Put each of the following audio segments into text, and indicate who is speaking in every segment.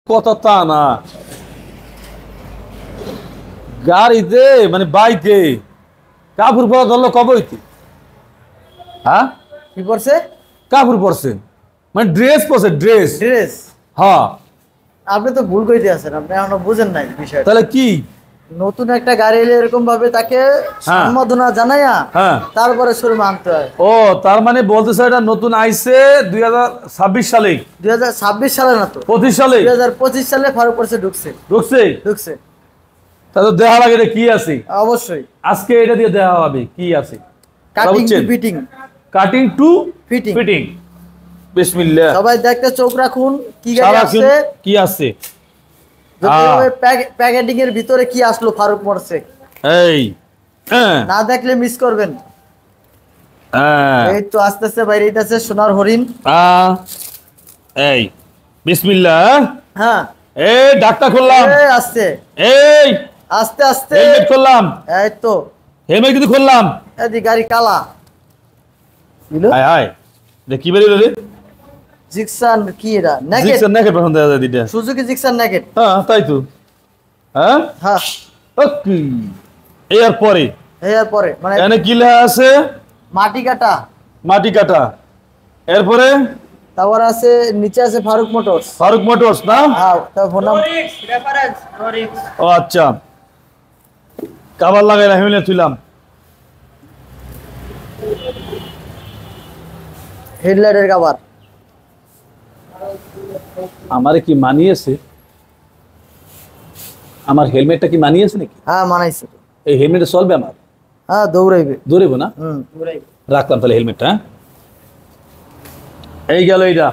Speaker 1: কথা তা না গাড়িতে মানে বাইকে কাপড় পরা ধরলো কবে হইতে হ্যাঁ
Speaker 2: কি পড়ছে
Speaker 1: কাপড় পরছে মানে ড্রেস পরছে ড্রেস
Speaker 2: ড্রেস
Speaker 1: হ্যাঁ
Speaker 2: আপনি তো ভুল কইতে আছেন আপনি এখনো বুঝেন নাই বিষয়টা
Speaker 1: তাহলে কি
Speaker 2: নতুন একটা গাড়ি এলে এরকম ভাবে তাকে সম্বোধনা জানাইয়া তারপরে শোরুমে আনতে হয়
Speaker 1: ও তার মানে বলতেছে এটা নতুন আইছে 2026 সালে
Speaker 2: 2026 সালে না তো
Speaker 1: 25 সালে
Speaker 2: 2025 সালে ফারুক পড়ছে ঢুকছে
Speaker 1: তাহলে দেখা লাগে এটা কি আছে
Speaker 2: অবশ্যই
Speaker 1: আজকে এটা দিয়ে দেখা হবে কি আছে
Speaker 2: cutting to fitting
Speaker 1: cutting to
Speaker 2: fitting
Speaker 1: বিসমিল্লাহ
Speaker 2: সবাই দেখতে চোখ রাখুন কি গাড়ি আছে
Speaker 1: কি আছে
Speaker 2: প্যাকেটিং এর ভিতরে কি আসলো ফারুক মোটরসে
Speaker 1: এই
Speaker 2: না দেখলে মিস করবেন এই তো আস্তে আস্তে বাইরে যাচ্ছে সোনার হরিণ
Speaker 1: এই বিসমিল্লাহ
Speaker 2: হ্যাঁ
Speaker 1: এই ডাকটা খুললাম
Speaker 2: এই আস্তে
Speaker 1: এই
Speaker 2: আস্তে আস্তে
Speaker 1: হেলমেট খুললাম
Speaker 2: এই তো
Speaker 1: হেলমেট কিন্তু খুললাম
Speaker 2: এই গাড়ি কালা দিলো
Speaker 1: হাই হাই দেখ কি বেরিয়ে রে
Speaker 2: জিক্সান কি এটা নেকেট
Speaker 1: জিক্সান নেকেট পছন্দ আছে দিটা
Speaker 2: সুজুকি জিক্সান নেকেট
Speaker 1: হ্যাঁ তাই তো হ্যাঁ
Speaker 2: হ্যাঁ
Speaker 1: ওকে এর পরে
Speaker 2: মানে
Speaker 1: এখানে কি লেখা আছে
Speaker 2: মাটি কাটা
Speaker 1: এরপরে
Speaker 2: তারপর আছে নিচে আছে ফারুক মোটরস
Speaker 1: না
Speaker 2: হ্যাঁ তার ফোন নাম
Speaker 3: রেফারেন্স ররিক্স
Speaker 1: ও আচ্ছা কভার লাগাই হেলমেট তুইলাম
Speaker 2: হেডলাইটের কভার
Speaker 1: আমারে কি মানিয়েছে আমার হেলমেটটা কি মানিয়েছে নাকি
Speaker 2: হ্যাঁ মানাইছে
Speaker 1: এই হেলমেটে চলবে আমার
Speaker 2: হ্যাঁ দৌড়াইবো
Speaker 1: না রাখলাম তাহলে হেলমেটটা এই গেল এইটা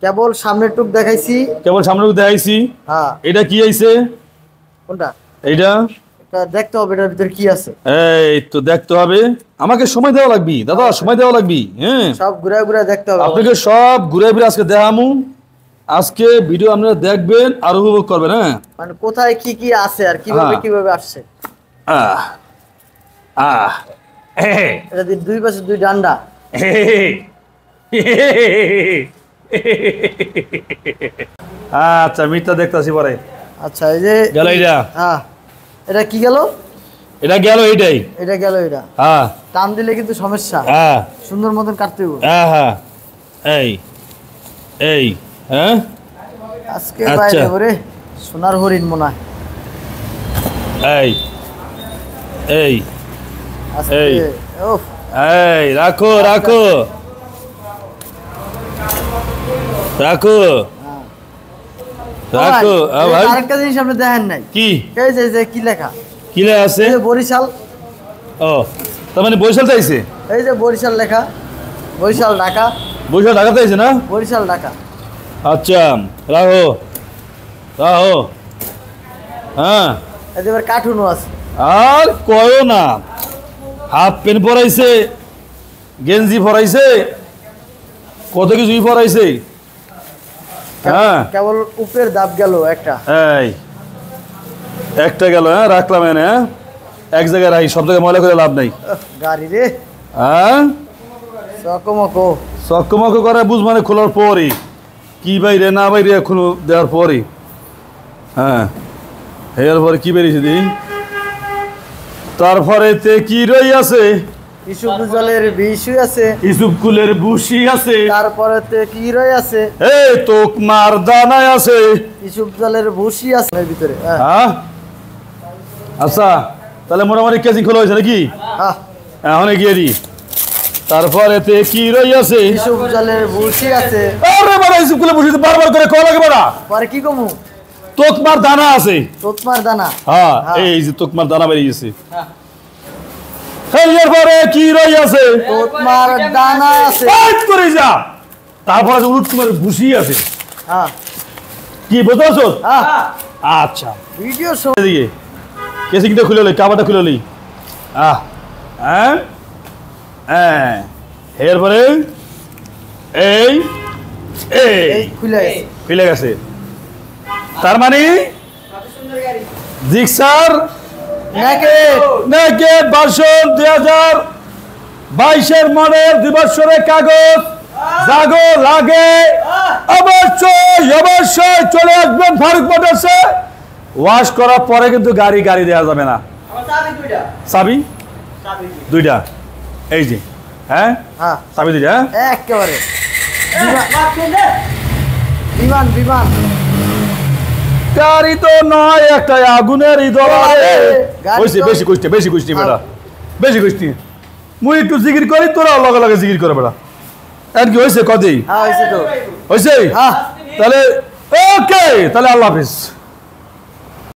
Speaker 2: কেবল সামনের টুক দেখাইছি
Speaker 1: হ্যাঁ এটা কি আইছে
Speaker 2: কোনটা
Speaker 1: এইটা
Speaker 2: দেখতে হবে এটার ভিতরে কি আছে
Speaker 1: এই তো দেখতে হবে আমাকে সময় দেওয়া লাগবে দাদা সময় দেওয়া লাগবে হ্যাঁ
Speaker 2: সব ঘুরে দেখতে হবে
Speaker 1: আপনাকে সব ঘুরে আজকে দেখামু আজকে ভিডিও আপনারা দেখবেন আর উপভোগ করবেন হ্যাঁ
Speaker 2: মানে কোথায় কি আছে আর কিভাবে আসছে এটা দুই পাশে দুই ডান্ডা
Speaker 1: আচ্ছা মিটটা দেখতাছি পরে
Speaker 2: আচ্ছা এই যে
Speaker 1: গেল এইটা
Speaker 2: হ্যাঁ এটা কি গেল
Speaker 1: এটা গেল এইটাই
Speaker 2: এটা গেল এটা
Speaker 1: হ্যাঁ
Speaker 2: টান দিলে কিন্তু সমস্যা
Speaker 1: হ্যাঁ
Speaker 2: সুন্দর মতন কাটতে হবে
Speaker 1: হ্যাঁ এই হ্যাঁ
Speaker 2: আজকে বাইরে ওরে সোনার হরিণ মনে হয়
Speaker 1: এই রাখো
Speaker 2: আরেকটা জিনিস আপনি দেখেন নাই
Speaker 1: কি
Speaker 2: এই যে কি লেখা
Speaker 1: আছে
Speaker 2: বরিশাল
Speaker 1: ও তার মানে বরিশাল চাইছে
Speaker 2: এই যে বরিশাল লেখা বরিশাল
Speaker 1: ঢাকাতে আইছে না
Speaker 2: বরিশাল ঢাকা
Speaker 1: আচ্ছা রাখো হ্যাঁ
Speaker 2: এবার কার্টুনও আছে
Speaker 1: আর কয়ও না হাফ প্যান্ট পরাইছে গেঞ্জি পরাইছে কত কিছুই পরাইছে হ্যাঁ
Speaker 2: কেবল উপরের দাব গেল
Speaker 1: একটা গেল হ্যাঁ রাখলাম এনে হ্যাঁ এক জায়গায় রাখি সব জায়গায় ময়লা করে লাভ নাই
Speaker 2: গাড়ি রে
Speaker 1: হ্যাঁ চকমকো করে বুঝ মানে খোলার পরই কি বাইরে না বাইরে এখনো দেওয়ার পরই হ্যাঁ এরপরে কি বেরিয়েছে দি তারপরে কি রই আছে
Speaker 2: ইসুকুলের বিশু আছে
Speaker 1: ইসুকুলের বুশি আছে
Speaker 2: তারপরে কি রই আছে
Speaker 1: এই তোকমার দানায় আছে
Speaker 2: ইসুকুলের বুশি আছে এর ভিতরে
Speaker 1: হ্যাঁ আচ্ছা তাহলে মোটামুটি কেজি খোলা হয়েছে নাকি
Speaker 2: হ্যাঁ
Speaker 1: এখন গিয়ে দি তারপরে কি রই আছে
Speaker 2: ইসুকুলের বুশি আছে
Speaker 1: আরে বাবা ইসুকুলের বুশি বারবার করে কল লাগে বড়া
Speaker 2: পরে কি কমু
Speaker 1: তোকমার দানা আছে হ্যাঁ এই যে তোকমার দানা বেরিয়ে গেছে এরপরে কি রই আছে
Speaker 2: তোকমার দানা আছে
Speaker 1: করে যা তারপরে উৎকুমার ভুসি আছে
Speaker 2: হ্যাঁ
Speaker 1: কি বুঝছো
Speaker 2: হ্যাঁ
Speaker 1: আচ্ছা
Speaker 2: ভিডিও সব
Speaker 1: এদিকে কেসিংটা খুলে লই কাবাটা খুলে লই হ্যাঁ এরপরে এই খুলে গেছে তার মানে জিক্সার নেকেট ভার্সন 2022 এর মডেল 2 বছরের কাগজ জাগো লাগে অবশ্যই চলে আসবেন ফারুক মোটরসে। ওয়াশ করার পরে কিন্তু গাড়ি দেওয়া যাবে না। চাবি দুইটা, এই যে হ্যাঁ চাবি দুইটা,
Speaker 2: একেবারে বিমান
Speaker 1: গাড়ি তো নয় একটা আগুনের বেশি কুষ্টি বেটা, বেশি কুষ্টি। মুই একটু জিকির করি, তোরা লগে লগে জিকির করে বেটা। আর কি হয়েছে কদি
Speaker 2: হয়েছে তো
Speaker 1: হয়েছে? তাহলে ওকে, তাহলে আল্লাহ হাফিজ।